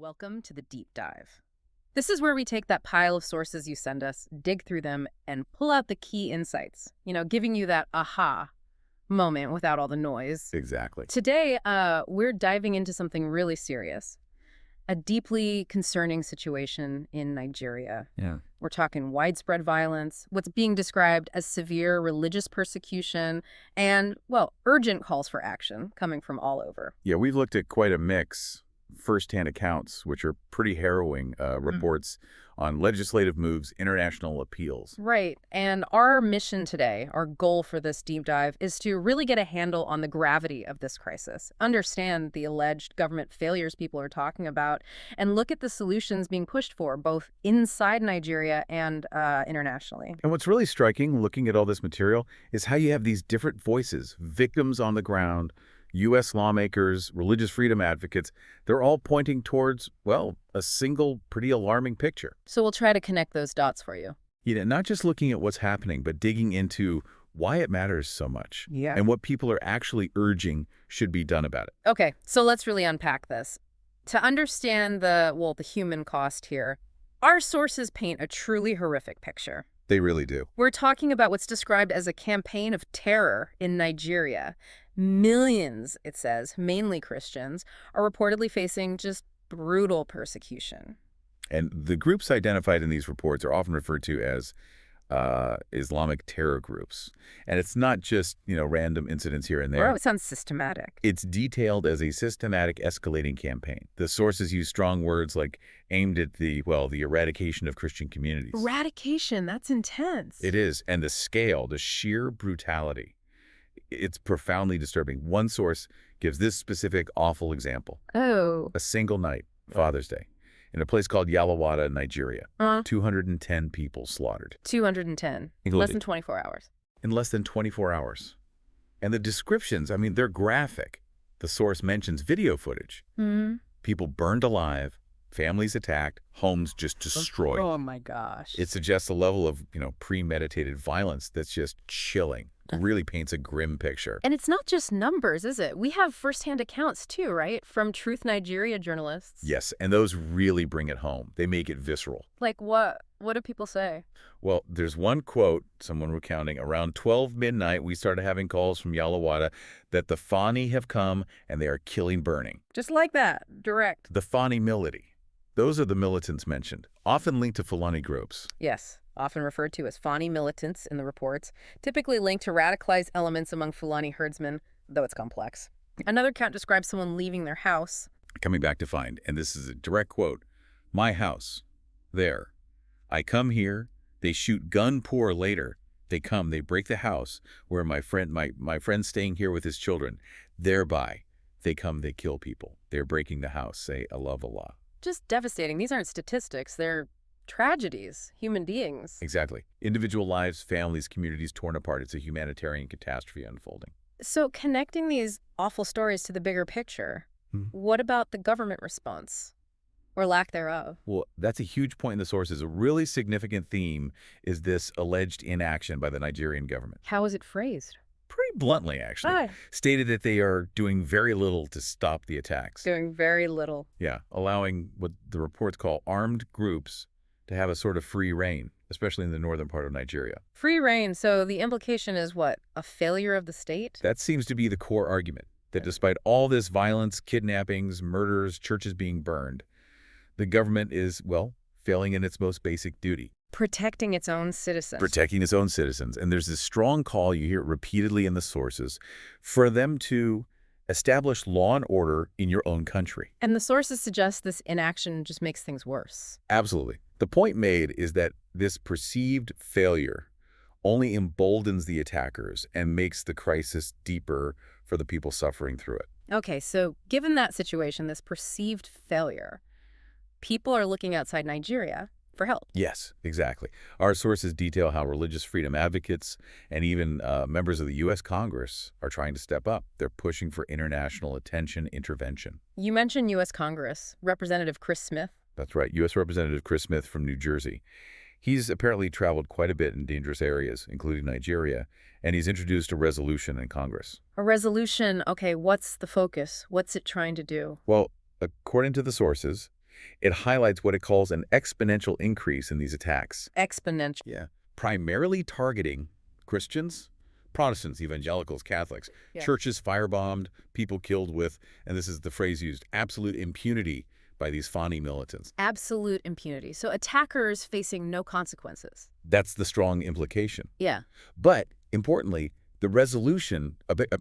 Welcome to the deep dive. This is where we take that pile of sources you send us, dig through them, and pull out the key insights, giving you that aha moment without all the noise. Exactly. Today, we're diving into something really serious, a deeply concerning situation in Nigeria. Yeah. We're talking widespread violence, what's being described as severe religious persecution, and, well, urgent calls for action coming from all over. Yeah, we've looked at quite a mix. First-hand accounts, which are pretty harrowing, reports on legislative moves, international appeals. Right. And our mission today, our goal for this deep dive, is to really get a handle on the gravity of this crisis, understand the alleged government failures people are talking about, and look at the solutions being pushed for, both inside Nigeria and internationally. And what's really striking, looking at all this material, is how you have these different voices, victims on the ground, U.S. lawmakers, religious freedom advocates. They're all pointing towards, well, a single pretty alarming picture. So we'll try to connect those dots for you. Not just looking at what's happening, but digging into why it matters so much. Yeah. And what people are actually urging should be done about it. Okay, so let's really unpack this. To understand the human cost here, our sources paint a truly horrific picture. They really do. We're talking about what's described as a campaign of terror in Nigeria. Millions, it says, mainly Christians, are reportedly facing just brutal persecution. And the groups identified in these reports are often referred to as Islamic terror groups. And it's not just, random incidents here and there. Or it sounds systematic. It's detailed as a systematic escalating campaign. The sources use strong words like aimed at the eradication of Christian communities. Eradication, that's intense. It is. And the scale, the sheer brutality, it's profoundly disturbing. One source gives this specific awful example. Oh. A single night, Father's Day, in a place called Yalawada, Nigeria. 210 people slaughtered. 210. Less than 24 hours. In less than 24 hours. And the descriptions, they're graphic. The source mentions video footage. People burned alive, families attacked, homes just destroyed. Oh my gosh. It suggests a level of, premeditated violence that's just chilling. It really paints a grim picture. And it's not just numbers, is it? We have firsthand accounts too, right? From Truth Nigeria journalists. Yes, and those really bring it home. They make it visceral. Like what? What do people say? Well, there's one quote, someone recounting, around 12 midnight, we started having calls from Yalawada that the Fani have come and they are killing, burning. Just like that, direct. The Fani military. Those are the militants mentioned, often linked to Fulani groups. Yes, often referred to as Fani militants in the reports, typically linked to radicalized elements among Fulani herdsmen, though it's complex. Another account describes someone leaving their house. Coming back to find, and this is a direct quote, "My house, there. I come here, they shoot gun pour later. They come, they break the house where my friend's staying here with his children. Thereby, they come, they kill people. They're breaking the house, say, I love Allah." Just devastating. These aren't statistics. They're tragedies, human beings. Exactly. Individual lives, families, communities torn apart. It's a humanitarian catastrophe unfolding. So connecting these awful stories to the bigger picture, what about the government response? Or lack thereof? Well, that's a huge point in the sources. A really significant theme is this alleged inaction by the Nigerian government. How is it phrased? Pretty bluntly, actually. Stated that they are doing very little to stop the attacks. Doing very little. Yeah, allowing what the reports call armed groups to have a sort of free reign, especially in the northern part of Nigeria. Free reign, so the implication is what? A failure of the state? That seems to be the core argument, that despite all this violence, kidnappings, murders, churches being burned, the government is, failing in its most basic duty. Protecting its own citizens. Protecting its own citizens. And there's this strong call, you hear it repeatedly in the sources, for them to establish law and order in your own country. And the sources suggest this inaction just makes things worse. Absolutely. The point made is that this perceived failure only emboldens the attackers and makes the crisis deeper for the people suffering through it. Okay, so given that situation, this perceived failure, people are looking outside Nigeria for help. Yes, exactly. Our sources detail how religious freedom advocates and even members of the U.S. Congress are trying to step up. They're pushing for international attention, intervention. You mentioned U.S. Congress. Representative Chris Smith. That's right. U.S. Representative Chris Smith from New Jersey. He's apparently traveled quite a bit in dangerous areas, including Nigeria, and he's introduced a resolution in Congress. A resolution. Okay, what's the focus? What's it trying to do? Well, according to the sources, It highlights what it calls an exponential increase in these attacks. Exponential. Yeah. Primarily targeting Christians, Protestants, evangelicals, Catholics, Yeah. churches firebombed, people killed with, and this is the phrase used, absolute impunity by these Fani militants. Absolute impunity. So attackers facing no consequences. That's the strong implication. Yeah. But, importantly, the resolution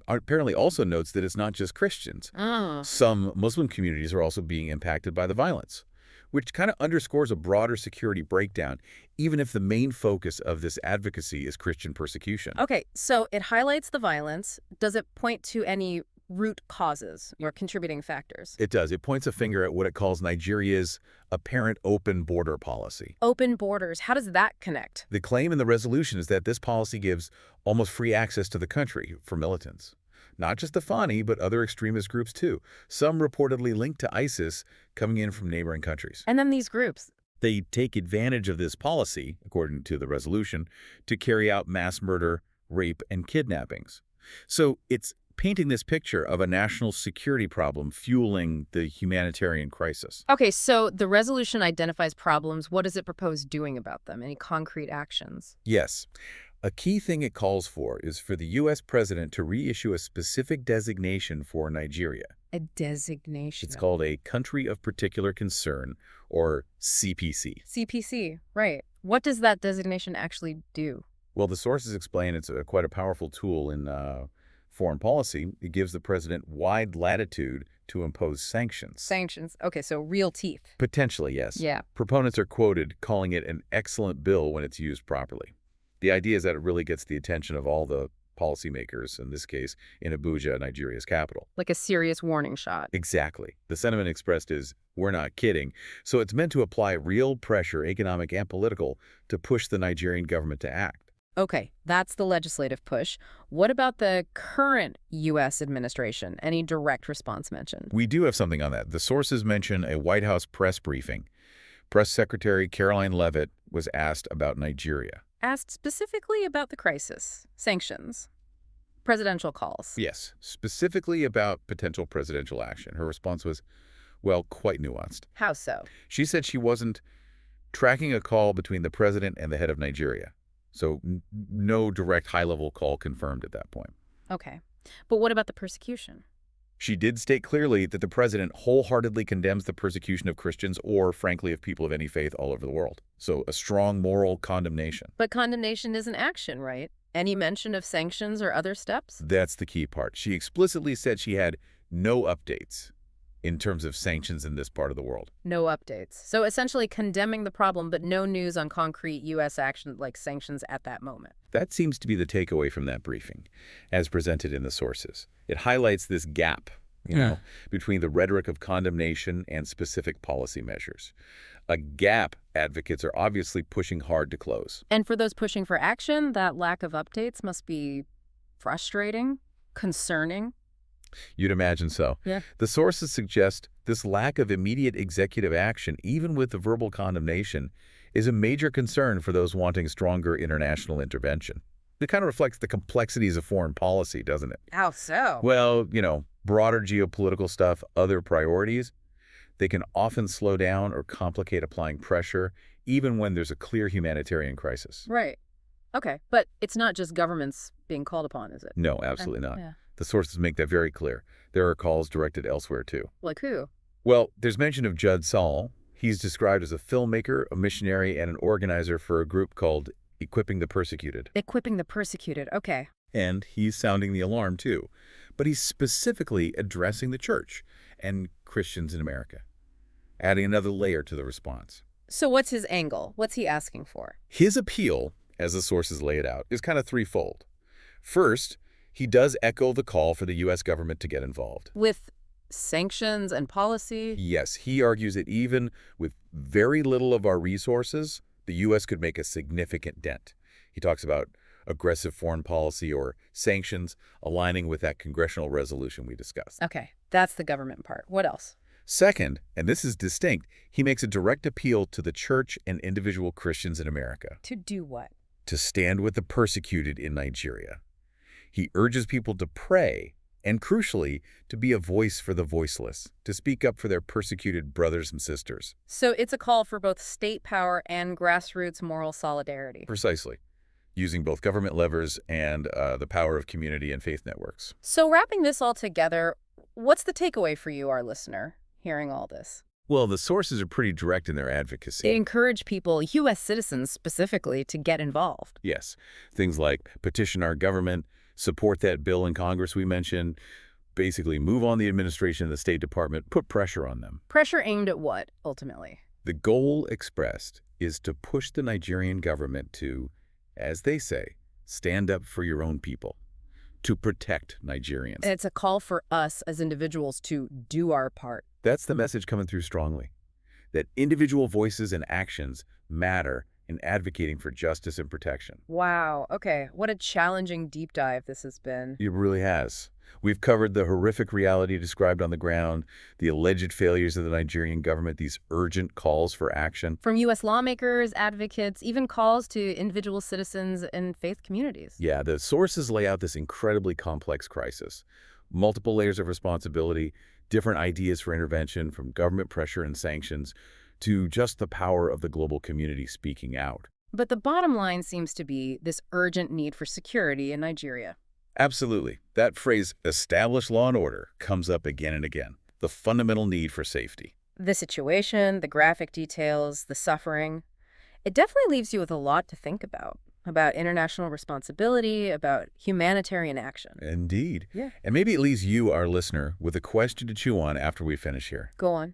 apparently also notes that it's not just Christians. Oh. Some Muslim communities are also being impacted by the violence, which kind of underscores a broader security breakdown, even if the main focus of this advocacy is Christian persecution. Okay, so it highlights the violence. Does it point to any root causes or contributing factors? It does. It points a finger at what it calls Nigeria's apparent open border policy. Open borders. How does that connect? The claim in the resolution is that this policy gives almost free access to the country for militants. Not just the Fani, but other extremist groups too, some reportedly linked to ISIS coming in from neighboring countries. And then these groups. They take advantage of this policy, according to the resolution, to carry out mass murder, rape, and kidnappings. So it's painting this picture of a national security problem fueling the humanitarian crisis. Okay, so the resolution identifies problems. What does it propose doing about them? Any concrete actions? Yes. A key thing it calls for is for the U.S. president to reissue a specific designation for Nigeria. A designation. It's called a Country of Particular Concern, or CPC. CPC, right. What does that designation actually do? Well, the sources explain it's quite a powerful tool in foreign policy. It gives the president wide latitude to impose sanctions. Sanctions. Okay, so real teeth. Potentially, yes. Yeah. Proponents are quoted calling it an excellent bill when it's used properly. The idea is that it really gets the attention of all the policymakers, in this case, in Abuja, Nigeria's capital. Like a serious warning shot. Exactly. The sentiment expressed is, we're not kidding. So it's meant to apply real pressure, economic and political, to push the Nigerian government to act. Okay, that's the legislative push. What about the current U.S. administration? Any direct response mentioned? We do have something on that. The sources mention a White House press briefing. Press Secretary Caroline Leavitt was asked about Nigeria. Asked specifically about the crisis, sanctions, presidential calls. Yes, specifically about potential presidential action. Her response was, well, quite nuanced. How so? She said she wasn't tracking a call between the president and the head of Nigeria. So no direct high-level call confirmed at that point. Okay. But what about the persecution? She did state clearly that the president wholeheartedly condemns the persecution of Christians or, frankly, of people of any faith all over the world. So a strong moral condemnation. But condemnation isn't action, right? Any mention of sanctions or other steps? That's the key part. She explicitly said she had no updates in terms of sanctions in this part of the world. No updates. So essentially condemning the problem, but no news on concrete U.S. action like sanctions at that moment. That seems to be the takeaway from that briefing, as presented in the sources. It highlights this gap, between the rhetoric of condemnation and specific policy measures. A gap advocates are obviously pushing hard to close. And for those pushing for action, that lack of updates must be frustrating, concerning. You'd imagine so. Yeah. The sources suggest this lack of immediate executive action, even with the verbal condemnation, is a major concern for those wanting stronger international intervention. It kind of reflects the complexities of foreign policy, doesn't it? How so? Well, broader geopolitical stuff, other priorities, they can often slow down or complicate applying pressure, even when there's a clear humanitarian crisis. Right. Okay. But it's not just governments being called upon, is it? No, absolutely not. Yeah. The sources make that very clear. There are calls directed elsewhere, too. Like who? Well, there's mention of Judd Saul. He's described as a filmmaker, a missionary, and an organizer for a group called Equipping the Persecuted. Equipping the persecuted. Okay. And he's sounding the alarm, too. But he's specifically addressing the church and Christians in America, adding another layer to the response. So what's his angle? What's he asking for? His appeal, as the sources lay it out, is kind of threefold. First, he does echo the call for the U.S. government to get involved. With sanctions and policy? Yes, he argues that even with very little of our resources, the U.S. could make a significant dent. He talks about aggressive foreign policy or sanctions aligning with that congressional resolution we discussed. Okay, that's the government part. What else? Second, and this is distinct, he makes a direct appeal to the church and individual Christians in America. To do what? To stand with the persecuted in Nigeria. He urges people to pray and crucially, to be a voice for the voiceless, to speak up for their persecuted brothers and sisters. So it's a call for both state power and grassroots moral solidarity. Precisely. Using both government levers and the power of community and faith networks. So wrapping this all together, what's the takeaway for you, our listener, hearing all this? Well, the sources are pretty direct in their They advocacy. encourage people, U.S. citizens specifically, to get involved. Yes, things like petition our government, support that bill in Congress we mentioned, basically move on the administration and the State Department, put pressure on them. Pressure aimed at what, ultimately? The goal expressed is to push the Nigerian government to, as they say, stand up for your own people, to protect Nigerians. And it's a call for us as individuals to do our part. That's the message coming through strongly, that individual voices and actions matter in advocating for justice and protection. Wow. Okay. What a challenging deep dive this has been. It really has. We've covered the horrific reality described on the ground, the alleged failures of the Nigerian government, these urgent calls for action. From U.S. lawmakers, advocates, even calls to individual citizens and faith communities. Yeah, the sources lay out this incredibly complex crisis. Multiple layers of responsibility, different ideas for intervention, from government pressure and sanctions to just the power of the global community speaking out. But the bottom line seems to be this urgent need for security in Nigeria. Absolutely. That phrase, establish law and order, comes up again and again. The fundamental need for safety. The situation, the graphic details, the suffering. It definitely leaves you with a lot to think about international responsibility, about humanitarian action. Indeed. Yeah. And maybe it leaves you, our listener, with a question to chew on after we finish here. Go on.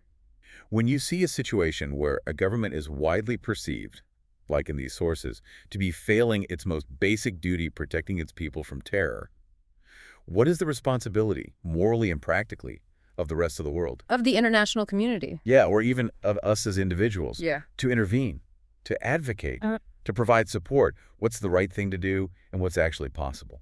When you see a situation where a government is widely perceived, like in these sources, to be failing its most basic duty protecting its people from terror, what is the responsibility, morally and practically, of the rest of the world? Of the international community. Yeah, or even of us as individuals. Yeah. To intervene, to advocate, to provide support. What's the right thing to do and what's actually possible?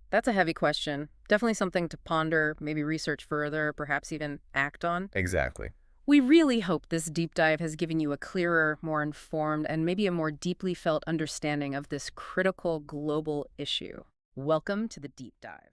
That's a heavy question. Definitely something to ponder, maybe research further, perhaps even act on. Exactly. We really hope this deep dive has given you a clearer, more informed, and maybe a more deeply felt understanding of this critical global issue. Welcome to the deep dive.